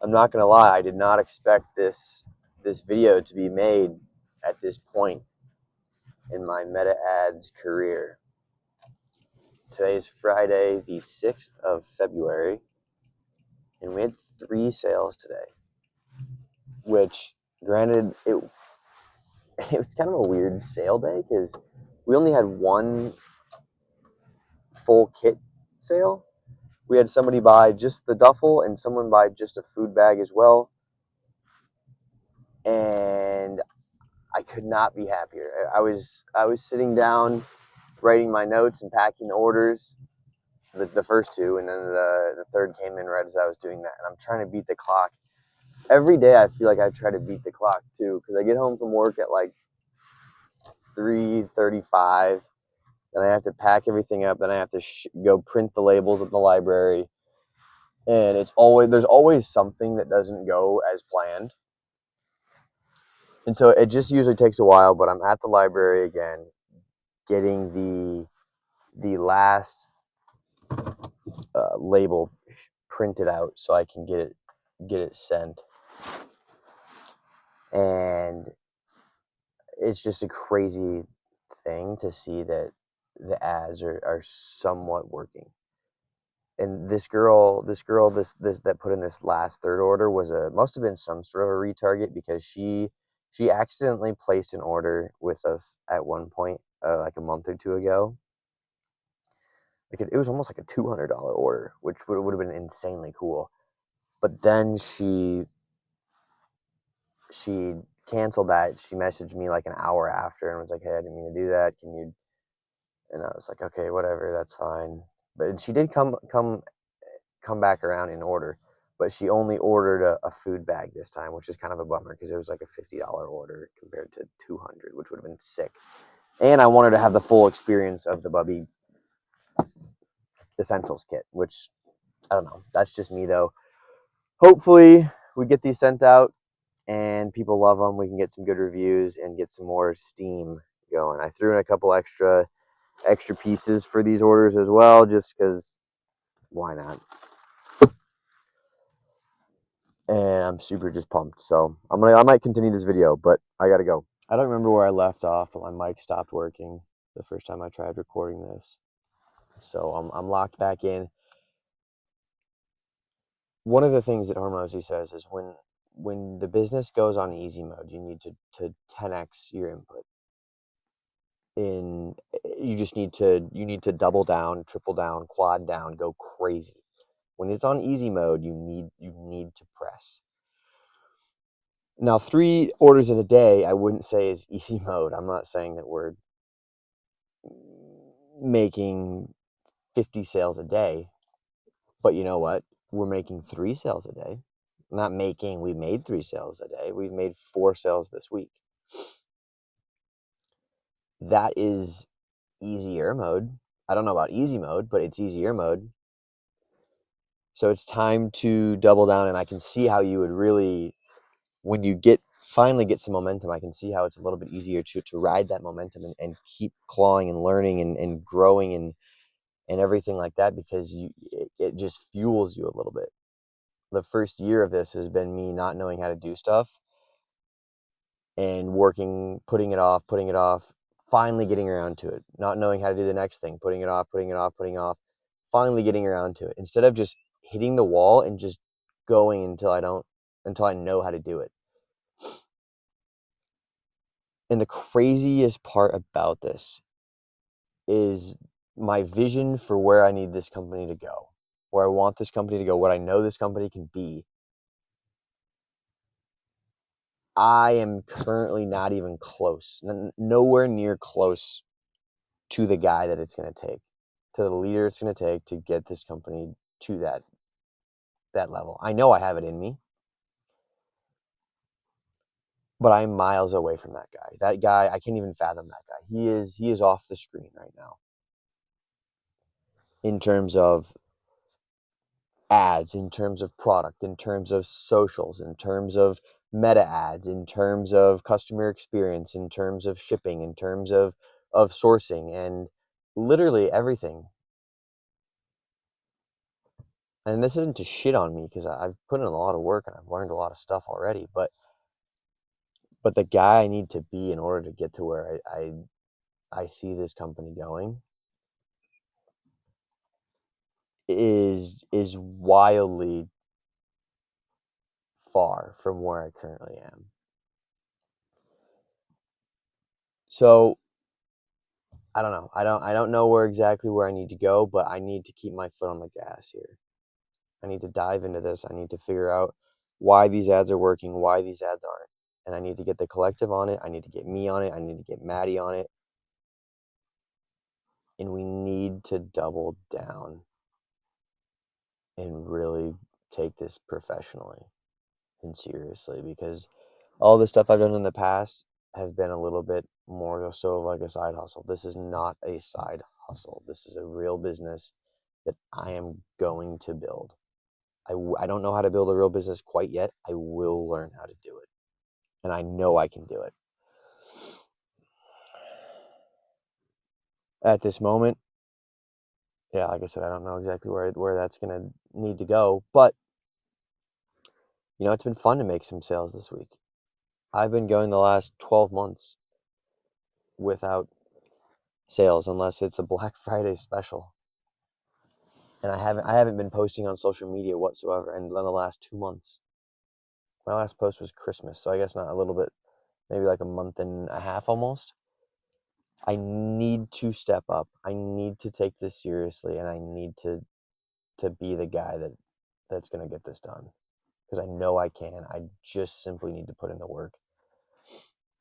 I'm not gonna lie, I did not expect this video to be made at this point in my Meta Ads career. Today is Friday, the 6th of February, and we had 3 sales today. Which, granted, it was kind of a weird sale day because we only had one full kit sale. We had somebody buy just the duffel and someone buy just a food bag as well. And I could not be happier. I was sitting down, writing my notes and packing the orders, the first two, and then the third came in right as I was doing that. And I'm trying to beat the clock. Every day I feel like I try to beat the clock too, because I get home from work at like 3:35. Then I have to pack everything up. Then I have to go print the labels at the library. And there's always something that doesn't go as planned. And so it just usually takes a while, but I'm at the library again, getting the last label printed out so I can get it sent. And it's just a crazy thing to see that the ads are somewhat working. And this girl that put in this last third order must have been some sort of a retarget, because she accidentally placed an order with us at one point, like a month or two ago. Like it was almost like a $200 order, which would have been insanely cool. But then she canceled that. She messaged me like an hour after and was like, "Hey, I didn't mean to do that. Can you?" And I was like, "Okay, whatever, that's fine." But she did come back around in order, but she only ordered a food bag this time, which is kind of a bummer because it was like a $50 order compared to $200, which would have been sick. And I wanted to have the full experience of the Bubby Essentials kit, which I don't know. That's just me though. Hopefully we get these sent out and people love them. We can get some good reviews and get some more steam going. I threw in a couple extra pieces for these orders as well, just because why not? And I'm super just pumped. So I might continue this video, but I gotta go. I don't remember where I left off, but my mic stopped working the first time I tried recording this. So I'm locked back in. One of the things that Hormozi says is when the business goes on easy mode, you need to 10x your input. You need to double down, triple down, quad down, go crazy. When it's on easy mode, you need to press. Now, 3 orders in a day, I wouldn't say is easy mode. I'm not saying that we're making 50 sales a day, but you know what? We're making 3 sales a day. We made 3 sales a day. We've made 4 sales this week. That is easier mode. I don't know about easy mode, but it's easier mode. So it's time to double down, and I can see how you would really, when you finally get some momentum, I can see how it's a little bit easier to ride that momentum and keep clawing and learning and growing and everything like that, because it just fuels you a little bit. The first year of this has been me not knowing how to do stuff and putting it off, finally getting around to it, not knowing how to do the next thing, putting it off, finally getting around to it, instead of just hitting the wall and just going until I know how to do it. And the craziest part about this is my vision for where I need this company to go, where I want this company to go, what I know this company can be. I am currently not even close, nowhere near close to the guy that it's going to take, to the leader it's going to take to get this company to that level. I know I have it in me, but I'm miles away from that guy. That guy, I can't even fathom that guy. He is off the screen right now in terms of ads, in terms of product, in terms of socials, in terms of meta ads, in terms of customer experience, in terms of shipping, in terms of sourcing, and literally everything. and this isn't to shit on me because I've put in a lot of work and I've learned a lot of stuff already, but the guy I need to be in order to get to where I see this company going is wildly far from where I currently am. So I don't know. I don't know where I need to go, but I need to keep my foot on the gas here. I need to dive into this. I need to figure out why these ads are working, why these ads aren't. And I need to get the collective on it. I need to get me on it. I need to get Maddie on it. And we need to double down and really take this professionally and seriously, because all the stuff I've done in the past have been a little bit more so of like a side hustle. This is not a side hustle. This is a real business that I am going to build. I don't know how to build a real business quite yet. I will learn how to do it. And I know I can do it. At this moment, yeah, like I said, I don't know exactly where that's going to need to go. But, it's been fun to make some sales this week. I've been going the last 12 months without sales unless it's a Black Friday special. And I haven't been posting on social media whatsoever in the last 2 months. My last post was Christmas, so I guess not a little bit, maybe like a month and a half almost. I need to step up. I need to take this seriously, and I need to be the guy that's going to get this done, because I know I can. I just simply need to put in the work.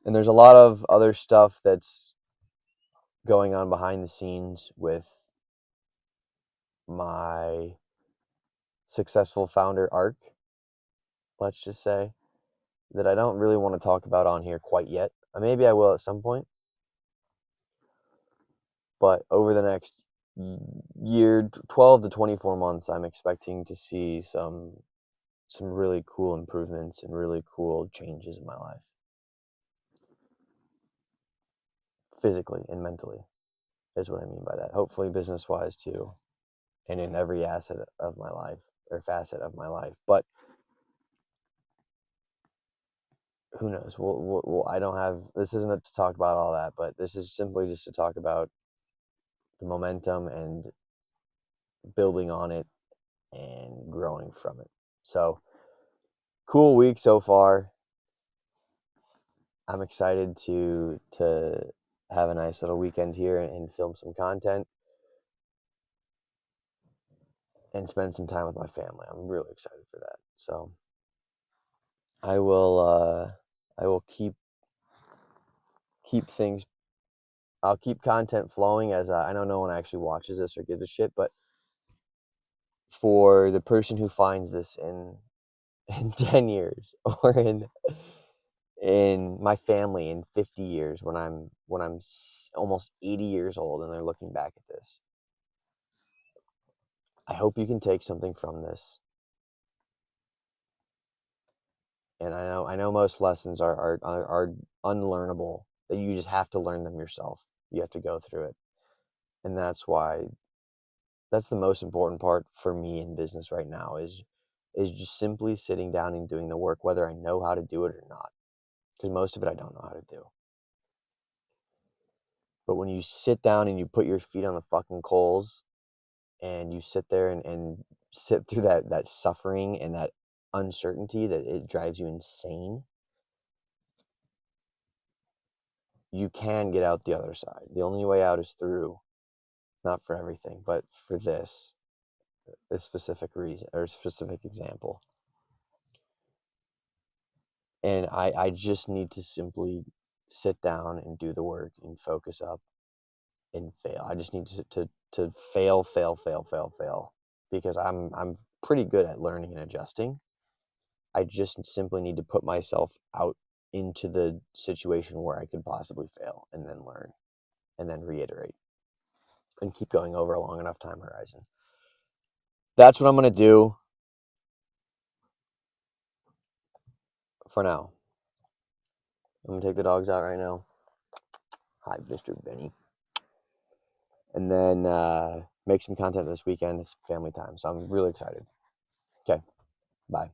And there's a lot of other stuff that's going on behind the scenes with my successful founder arc, let's just say, that I don't really want to talk about on here quite yet. Maybe I will at some point. But over the next year, 12 to 24 months, I'm expecting to see some really cool improvements and really cool changes in my life, physically and mentally, is what I mean by that. Hopefully business wise too, and in every asset of my life, or facet of my life. But who knows? I don't have, this isn't to talk about all that, but this is simply just to talk about the momentum and building on it and growing from it. So, cool week so far. I'm excited to have a nice little weekend here and film some content and spend some time with my family. I'm really excited for that. So I will keep things. I'll keep content flowing, as I know no one actually watches this or gives a shit, but for the person who finds this in 10 years, or in my family in 50 years, when I'm almost 80 years old and they're looking back at this, I hope you can take something from this. And I know most lessons are unlearnable, that you just have to learn them yourself. You have to go through it. And that's the most important part for me in business right now, is just simply sitting down and doing the work, whether I know how to do it or not. Because most of it I don't know how to do. But when you sit down and you put your feet on the fucking coals, and you sit there and sit through that suffering and that uncertainty that it drives you insane, you can get out the other side. The only way out is through, not for everything, but for this specific reason or specific example. And I just need to simply sit down and do the work and focus up and fail. I just need to fail, because I'm pretty good at learning and adjusting. I just simply need to put myself out into the situation where I could possibly fail, and then learn, and then reiterate, and keep going over a long enough time horizon. That's what I'm going to do for now. I'm going to take the dogs out right now. Hi, Mr. Benny. And then make some content this weekend. It's family time, so I'm really excited. Okay, bye.